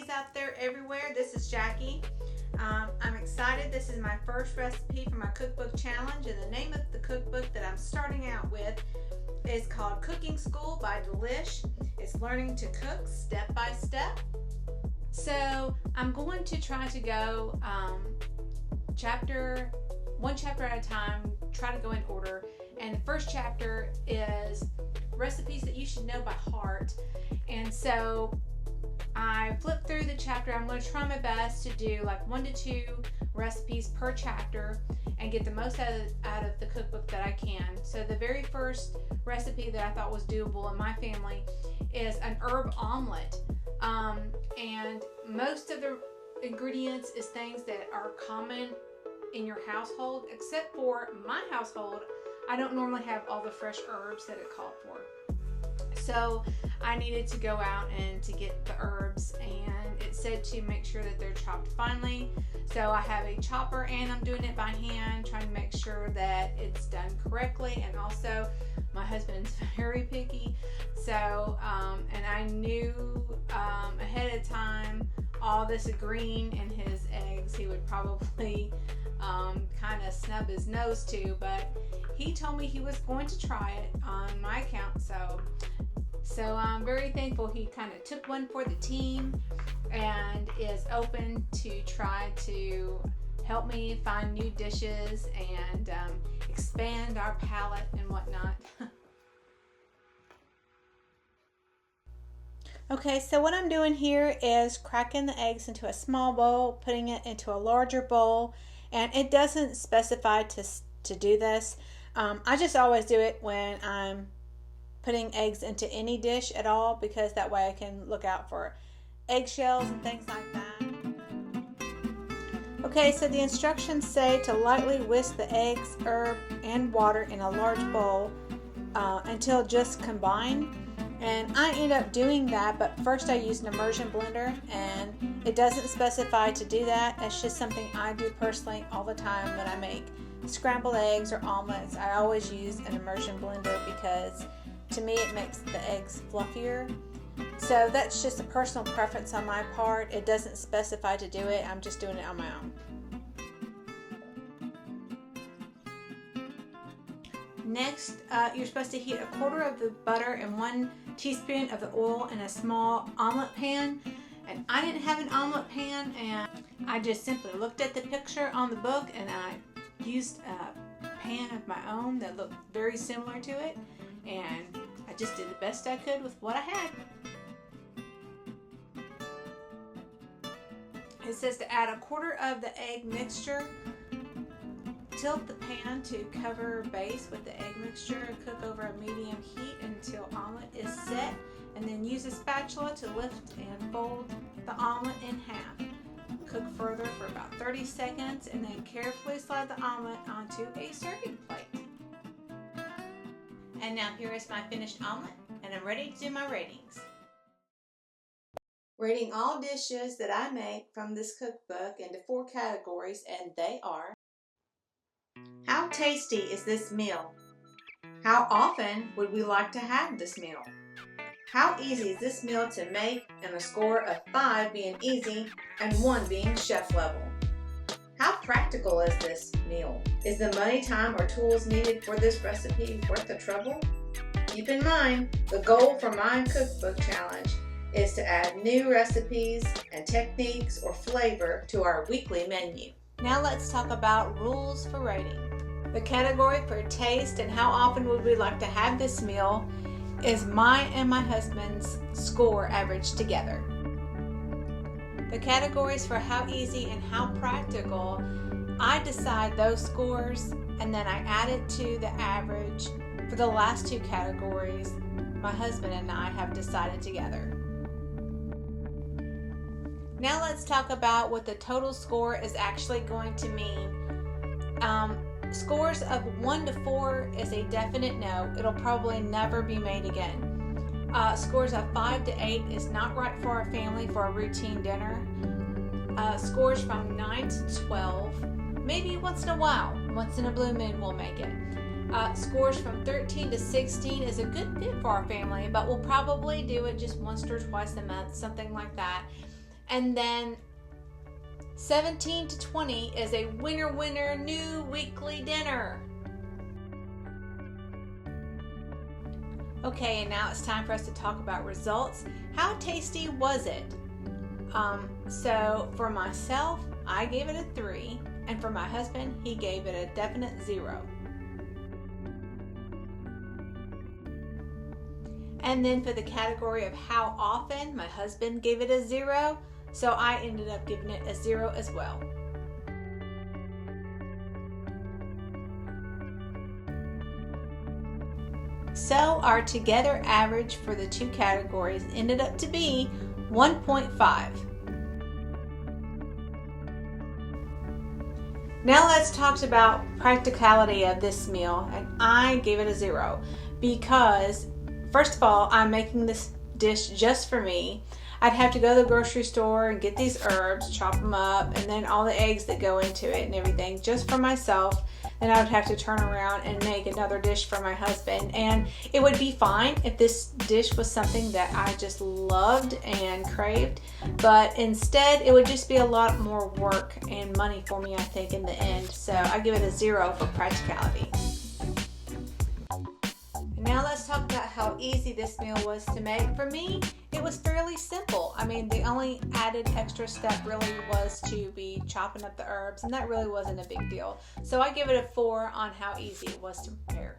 recipes out there everywhere. This is Jackie. I'm excited. This is my first recipe for my cookbook challenge, and the name of the cookbook that I'm starting out with is called Cooking School by Delish. It's learning to cook step by step. So I'm going to try to go one chapter at a time, try to go in order. And the first chapter is recipes that you should know by heart. And so I flipped through the chapter. I'm going to try my best to do like 1 to 2 recipes per chapter and get the most out of the cookbook that I can. So the very first recipe that I thought was doable in my family is an herb omelette. And most of the ingredients is things that are common in your household, except for my household. I don't normally have all the fresh herbs that it called for. So I needed to go out and to get the herbs, and it said to make sure that they're chopped finely. So I have a chopper and I'm doing it by hand, trying to make sure that it's done correctly. And also my husband's very picky. So, and I knew ahead of time all this green in his eggs he would probably kind of snub his nose to, but he told me he was going to try it on my account. So I'm very thankful he kind of took one for the team and is open to try to help me find new dishes and expand our palate and whatnot. Okay, so what I'm doing here is cracking the eggs into a small bowl, putting it into a larger bowl, and it doesn't specify to do this. I just always do it when I'm putting eggs into any dish at all, because that way I can look out for eggshells and things like that. Okay, so the instructions say to lightly whisk the eggs, herb, and water in a large bowl until just combined. And I end up doing that, but first I use an immersion blender, and it doesn't specify to do that. It's just something I do personally all the time when I make scrambled eggs or omelets. I always use an immersion blender because to me it makes the eggs fluffier. So that's just a personal preference on my part. It doesn't specify to do it. I'm just doing it on my own. Next, you're supposed to heat 1/4 of the butter and 1 teaspoon of the oil in a small omelet pan. And I didn't have an omelet pan, and I just simply looked at the picture on the book, and I used a pan of my own that looked very similar to it, and I just did the best I could with what I had. It says to add 1/4 of the egg mixture. Tilt the pan to cover base with the egg mixture. Cook over a medium heat until omelet is set, and then use a spatula to lift and fold the omelet in half. Cook further for about 30 seconds, and then carefully slide the omelet onto a serving plate. And now here is my finished omelet, and I'm ready to do my ratings. Rating all dishes that I make from this cookbook into 4 categories, and they are: how tasty is this meal? How often would we like to have this meal? How easy is this meal to make, and a score of 5 being easy and 1 being chef level? How practical is this meal? Is the money, time, or tools needed for this recipe worth the trouble? Keep in mind, the goal for my cookbook challenge is to add new recipes and techniques or flavor to our weekly menu. Now let's talk about rules for rating. The category for taste and how often would we like to have this meal is my and my husband's score averaged together. The categories for how easy and how practical, I decide those scores, and then I add it to the average for the last 2 categories my husband and I have decided together. Now let's talk about what the total score is actually going to mean. Scores of 1 to 4 is a definite no. It'll probably never be made again. Scores of 5 to 8 is not right for our family for a routine dinner. Scores from 9 to 12, maybe once in a while. Once in a blue moon we'll make it. Scores from 13 to 16 is a good fit for our family, but we'll probably do it just once or twice a month, something like that. And then 17 to 20 is a winner new weekly dinner. Okay, and now it's time for us to talk about results. How tasty was it? So for myself, I gave it a 3, and for my husband, he gave it a definite 0. And then for the category of how often, my husband gave it a 0, so I ended up giving it a 0 as well. So our together average for the two categories ended up to be 1.5. Now let's talk about practicality of this meal, and I gave it a 0 because first of all, I'm making this dish just for me. I'd have to go to the grocery store and get these herbs, chop them up, and then all the eggs that go into it and everything just for myself. Then I would have to turn around and make another dish for my husband. And it would be fine if this dish was something that I just loved and craved. But instead, it would just be a lot more work and money for me, I think, in the end. So I give it a 0 for practicality. Now let's talk about how easy this meal was to make. For me, it was fairly simple. I mean, the only added extra step really was to be chopping up the herbs, and that really wasn't a big deal. So I give it a 4 on how easy it was to prepare.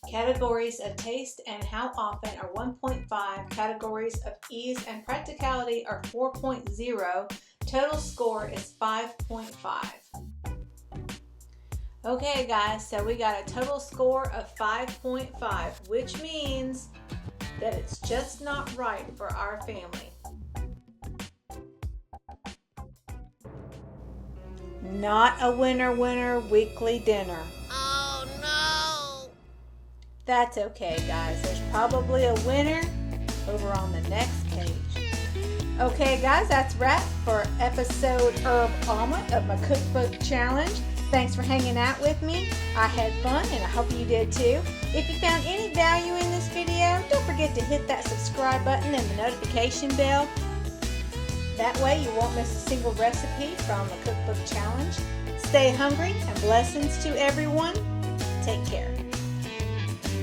Categories of taste and how often are 1.5. Categories of ease and practicality are 4.0. Total score is 5.5. Okay guys, so we got a total score of 5.5, which means that it's just not right for our family. Not a winner weekly dinner. Oh no! That's okay guys, there's probably a winner over on the next page. Okay guys, that's wrap for episode Herb Omelette of my cookbook challenge. Thanks for hanging out with me. I had fun and I hope you did too. If you found any value in this video, don't forget to hit that subscribe button and the notification bell. That way you won't miss a single recipe from the cookbook challenge. Stay hungry and blessings to everyone. Take care.